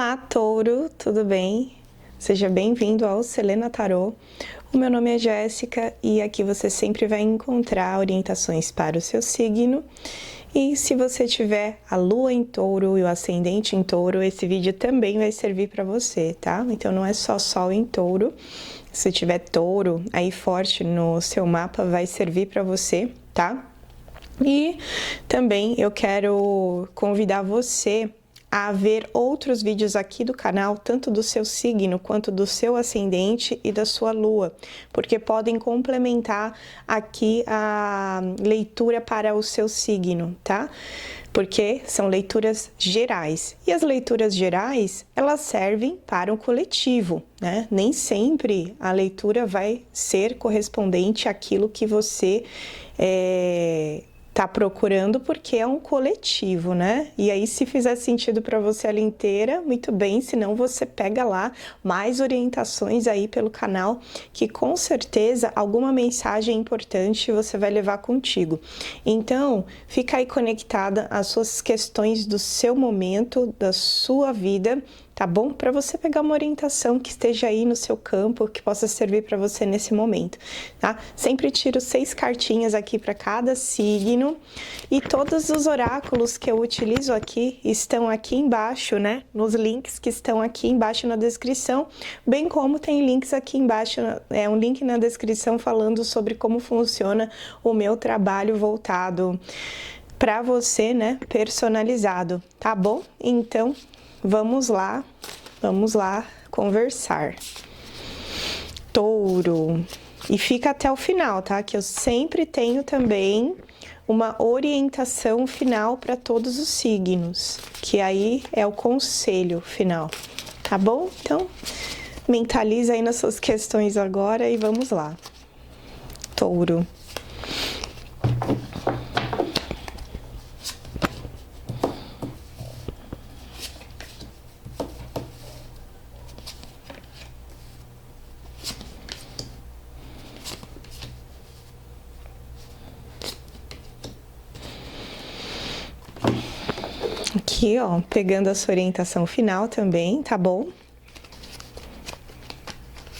Olá, Touro, tudo bem? Seja bem-vindo ao Selena Tarô. O meu nome é Jéssica e aqui você sempre vai encontrar orientações para o seu signo. E se você tiver a lua em touro e o ascendente em touro, esse vídeo também vai servir para você, tá? Então não é só sol em touro. Se tiver touro aí forte no seu mapa, vai servir para você, tá? E também eu quero convidar você a ver outros vídeos aqui do canal, tanto do seu signo quanto do seu ascendente e da sua lua, porque podem complementar aqui a leitura para o seu signo, tá? Porque são leituras gerais. E as leituras gerais, elas servem para o coletivo, né? Nem sempre a leitura vai ser correspondente àquilo que você tá procurando, porque é um coletivo, né? E aí, se fizer sentido para você ela inteira, muito bem, senão você pega lá mais orientações aí pelo canal, que com certeza alguma mensagem importante você vai levar contigo. Então, fica aí conectada às suas questões do seu momento, da sua vida, tá bom? Para você pegar uma orientação que esteja aí no seu campo, que possa servir para você nesse momento, tá? Sempre tiro 6 cartinhas aqui para cada signo e todos os oráculos que eu utilizo aqui estão aqui embaixo, né? Nos links que estão aqui embaixo na descrição, bem como tem links aqui embaixo, um link na descrição falando sobre como funciona o meu trabalho voltado para você, né? Personalizado, tá bom? Então, vamos lá conversar. Touro. E fica até o final, tá? Que eu sempre tenho também uma orientação final para todos os signos, que aí é o conselho final, tá bom? Então, mentaliza aí nas suas questões agora e vamos lá. Touro. Aqui, ó, pegando a sua orientação final também, tá bom?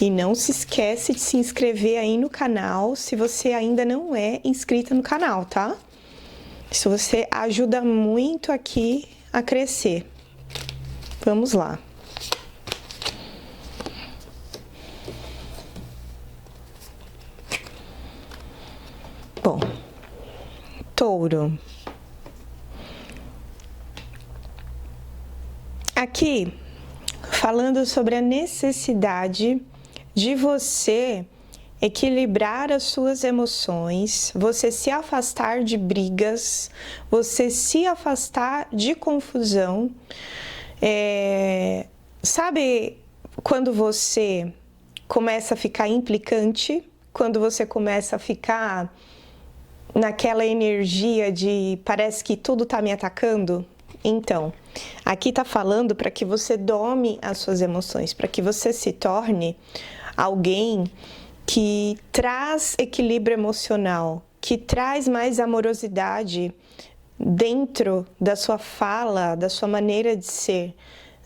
E não se esquece de se inscrever aí no canal se você ainda não é inscrita no canal, tá? Isso você ajuda muito aqui a crescer. Vamos lá. Bom, Touro. Aqui, falando sobre a necessidade de você equilibrar as suas emoções, você se afastar de brigas, você se afastar de confusão. Sabe quando você começa a ficar implicante, quando você começa a ficar naquela energia de parece que tudo tá me atacando? Então, aqui tá falando para que você dome as suas emoções, para que você se torne alguém que traz equilíbrio emocional, que traz mais amorosidade dentro da sua fala, da sua maneira de ser,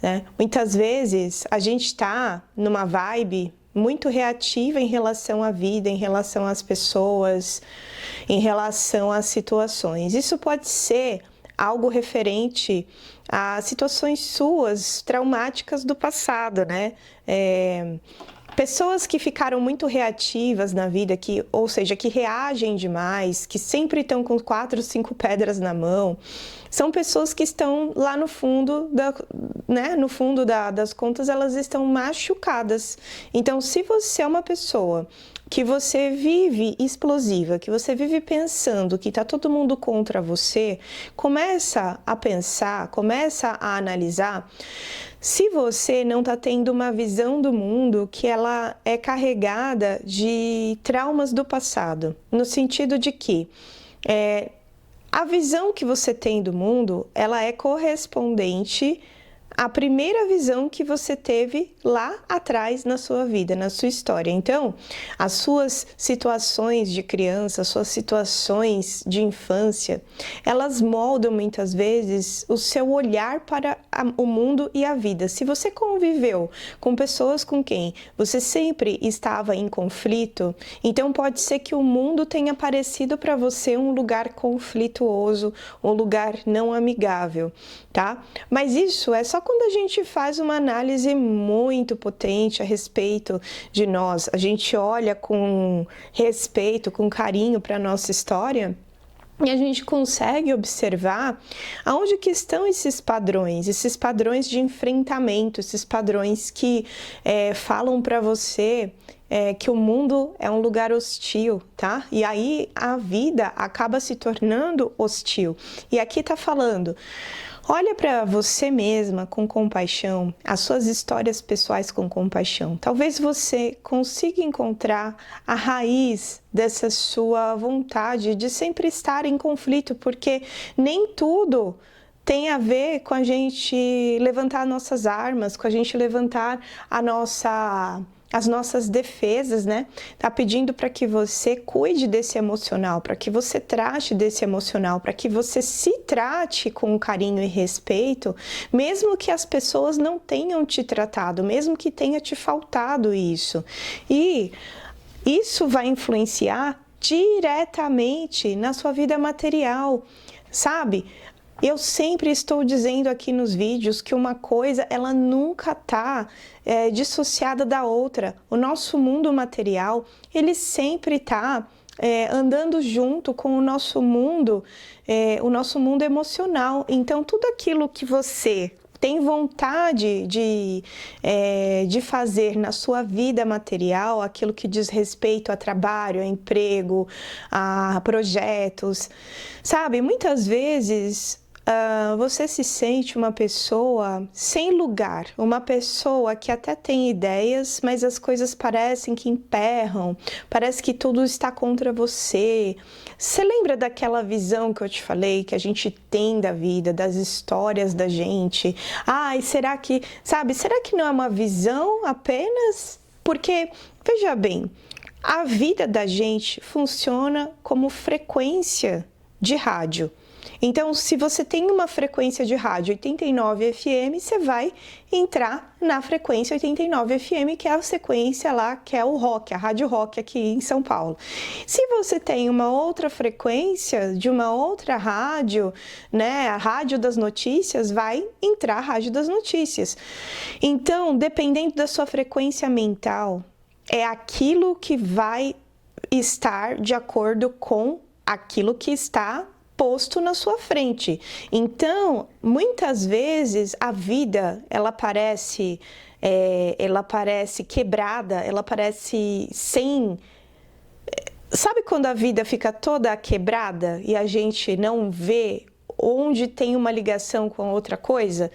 né? Muitas vezes a gente tá numa vibe muito reativa em relação à vida, em relação às pessoas, em relação às situações. Isso pode ser algo referente a situações suas traumáticas do passado, né? Pessoas que ficaram muito reativas na vida, ou seja, que reagem demais, que sempre estão com 4, 5 pedras na mão, são pessoas que estão lá no fundo, das contas, elas estão machucadas. Então, se você é uma pessoa que você vive explosiva, que você vive pensando que tá todo mundo contra você, começa a pensar, começa a analisar se você não tá tendo uma visão do mundo que ela é carregada de traumas do passado, no sentido de que a visão que você tem do mundo, ela é correspondente a primeira visão que você teve lá atrás na sua vida, na sua história. Então, as suas situações de criança, as suas situações de infância, elas moldam muitas vezes o seu olhar para o mundo e a vida. Se você conviveu com pessoas com quem você sempre estava em conflito, então pode ser que o mundo tenha parecido para você um lugar conflituoso, um lugar não amigável, tá? Mas isso é só quando a gente faz uma análise muito potente a respeito de nós, a gente olha com respeito, com carinho para a nossa história, e a gente consegue observar aonde que estão esses padrões de enfrentamento, esses padrões que falam para você que o mundo é um lugar hostil, tá? E aí a vida acaba se tornando hostil. E aqui tá falando, olha para você mesma com compaixão, as suas histórias pessoais com compaixão. Talvez você consiga encontrar a raiz dessa sua vontade de sempre estar em conflito, porque nem tudo tem a ver com a gente levantar nossas armas, com a gente levantar as nossas defesas, né? Tá pedindo para que você cuide desse emocional, para que você trate desse emocional, para que você se trate com carinho e respeito, mesmo que as pessoas não tenham te tratado, mesmo que tenha te faltado isso. E isso vai influenciar diretamente na sua vida material, sabe? Eu sempre estou dizendo aqui nos vídeos que uma coisa, ela nunca está dissociada da outra. O nosso mundo material, ele sempre está andando junto com o nosso mundo emocional. Então, tudo aquilo que você tem vontade de fazer na sua vida material, aquilo que diz respeito a trabalho, a emprego, a projetos, sabe? Muitas vezes você se sente uma pessoa sem lugar, uma pessoa que até tem ideias, mas as coisas parecem que emperram, parece que tudo está contra você. Você lembra daquela visão que eu te falei, que a gente tem da vida, das histórias da gente? Ai, será que não é uma visão apenas? Porque, veja bem, a vida da gente funciona como frequência de rádio. Então, se você tem uma frequência de rádio 89 FM, você vai entrar na frequência 89 FM, que é a sequência lá, que é o rock, a rádio rock aqui em São Paulo. Se você tem uma outra frequência de uma outra rádio, né, a rádio das notícias, vai entrar a rádio das notícias. Então, dependendo da sua frequência mental, é aquilo que vai estar de acordo com aquilo que está posto na sua frente. Então, muitas vezes a vida, ela parece quebrada, ela parece sem... Sabe quando a vida fica toda quebrada e a gente não vê onde tem uma ligação com outra coisa?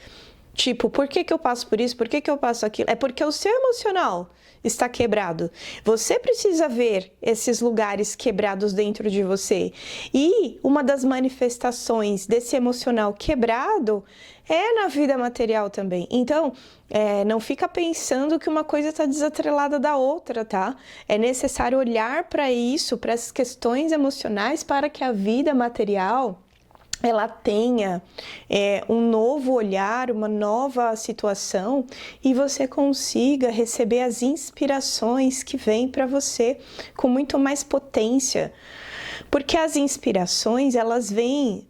Tipo, por que eu passo por isso? Por que eu passo aquilo? É porque o seu emocional está quebrado. Você precisa ver esses lugares quebrados dentro de você. E uma das manifestações desse emocional quebrado é na vida material também. Então, não fica pensando que uma coisa está desatrelada da outra, tá? É necessário olhar para isso, para essas questões emocionais, para que a vida material ela tenha um novo olhar, uma nova situação e você consiga receber as inspirações que vêm para você com muito mais potência. Porque as inspirações, elas vêm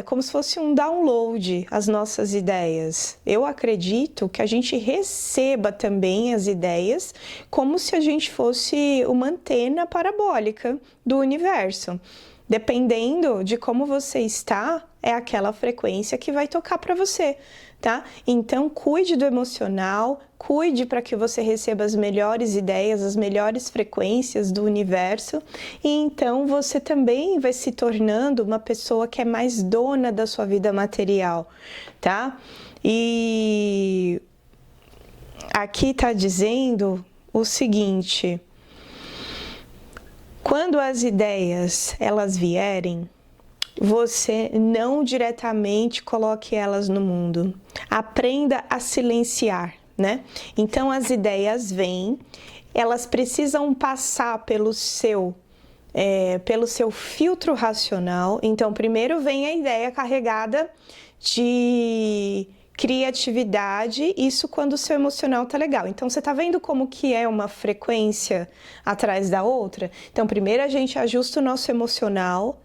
como se fosse um download, as nossas ideias. Eu acredito que a gente receba também as ideias como se a gente fosse uma antena parabólica do universo. Dependendo de como você está, é aquela frequência que vai tocar para você, tá? Então, cuide do emocional, cuide para que você receba as melhores ideias, as melhores frequências do universo, e então você também vai se tornando uma pessoa que é mais dona da sua vida material, tá? E aqui está dizendo o seguinte: quando as ideias elas vierem, você não diretamente coloque elas no mundo. Aprenda a silenciar, né? Então as ideias vêm, elas precisam passar pelo seu filtro racional. Então primeiro vem a ideia carregada de criatividade, isso quando o seu emocional tá legal. Então você tá vendo como que é uma frequência atrás da outra? Então primeiro a gente ajusta o nosso emocional,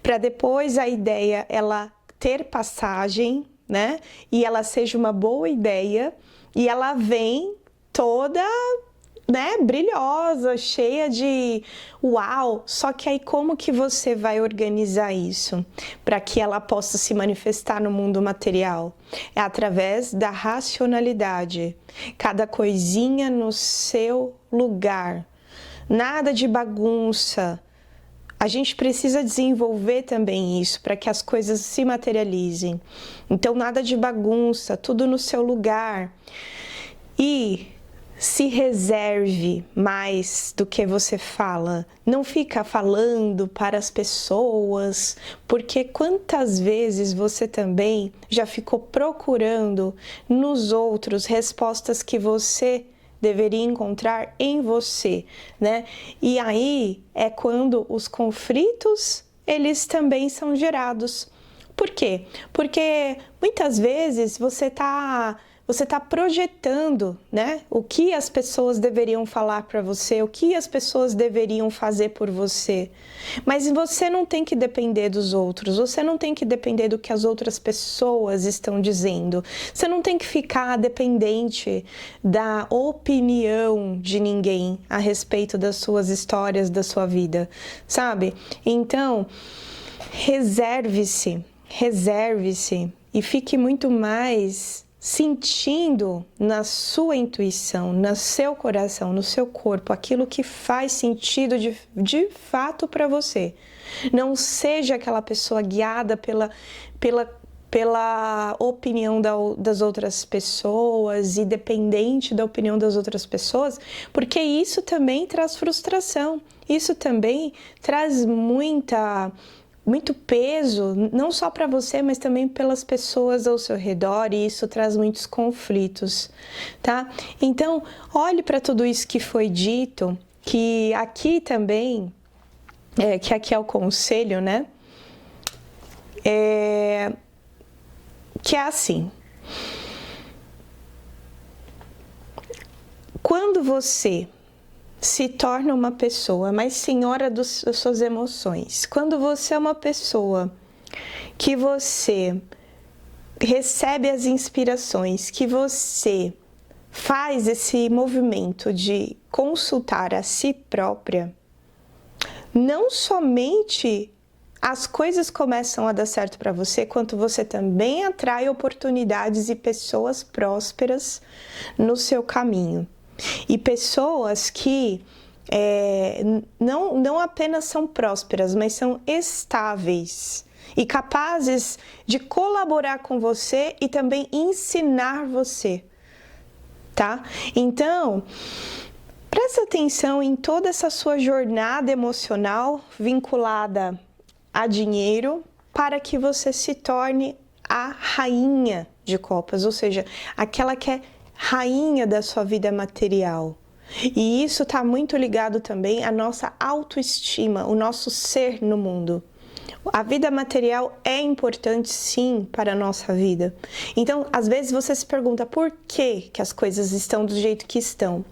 para depois a ideia ela ter passagem, né? E ela seja uma boa ideia e ela vem toda, né, brilhosa, cheia de uau. Só que aí como que você vai organizar isso para que ela possa se manifestar no mundo material? É através da racionalidade. Cada coisinha no seu lugar. Nada de bagunça. A gente precisa desenvolver também isso para que as coisas se materializem. Então, nada de bagunça, tudo no seu lugar. E se reserve mais do que você fala. Não fica falando para as pessoas, porque quantas vezes você também já ficou procurando nos outros respostas que você deveria encontrar em você, né? E aí é quando os conflitos, eles também são gerados. Por quê? Porque muitas vezes você tá projetando, né, o que as pessoas deveriam falar para você, o que as pessoas deveriam fazer por você. Mas você não tem que depender dos outros, você não tem que depender do que as outras pessoas estão dizendo. Você não tem que ficar dependente da opinião de ninguém a respeito das suas histórias, da sua vida, sabe? Então, reserve-se e fique muito mais sentindo na sua intuição, no seu coração, no seu corpo, aquilo que faz sentido de fato para você. Não seja aquela pessoa guiada pela opinião das outras pessoas e dependente da opinião das outras pessoas, porque isso também traz frustração, isso também traz muito peso, não só para você, mas também pelas pessoas ao seu redor, e isso traz muitos conflitos, tá? Então, olhe para tudo isso que foi dito, que aqui também, que aqui é o conselho, né? Que é assim. Quando você se torna uma pessoa mais senhora das suas emoções, quando você é uma pessoa que você recebe as inspirações, que você faz esse movimento de consultar a si própria, não somente as coisas começam a dar certo para você, quanto você também atrai oportunidades e pessoas prósperas no seu caminho. E pessoas que não apenas são prósperas, mas são estáveis e capazes de colaborar com você e também ensinar você, tá? Então, presta atenção em toda essa sua jornada emocional vinculada a dinheiro para que você se torne a rainha de copas, ou seja, aquela que é rainha da sua vida material. E isso está muito ligado também à nossa autoestima, o nosso ser no mundo. A vida material é importante sim para a nossa vida. Então, às vezes você se pergunta por que as coisas estão do jeito que estão.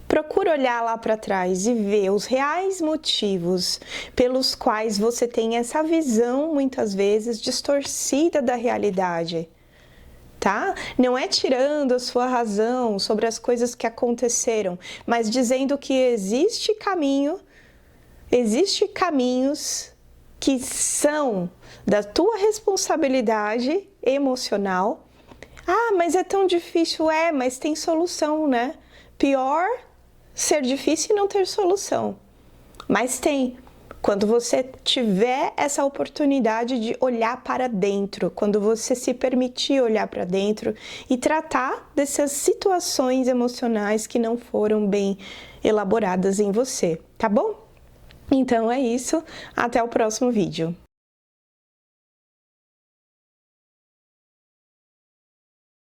Procura olhar lá para trás e ver os reais motivos pelos quais você tem essa visão, muitas vezes, distorcida da realidade. Tá? Não é tirando a sua razão sobre as coisas que aconteceram, mas dizendo que existe caminhos que são da tua responsabilidade emocional. Ah, mas é tão difícil, mas tem solução, né? Pior ser difícil e não ter solução, mas tem. Quando você tiver essa oportunidade de olhar para dentro, quando você se permitir olhar para dentro e tratar dessas situações emocionais que não foram bem elaboradas em você, tá bom? Então é isso, até o próximo vídeo.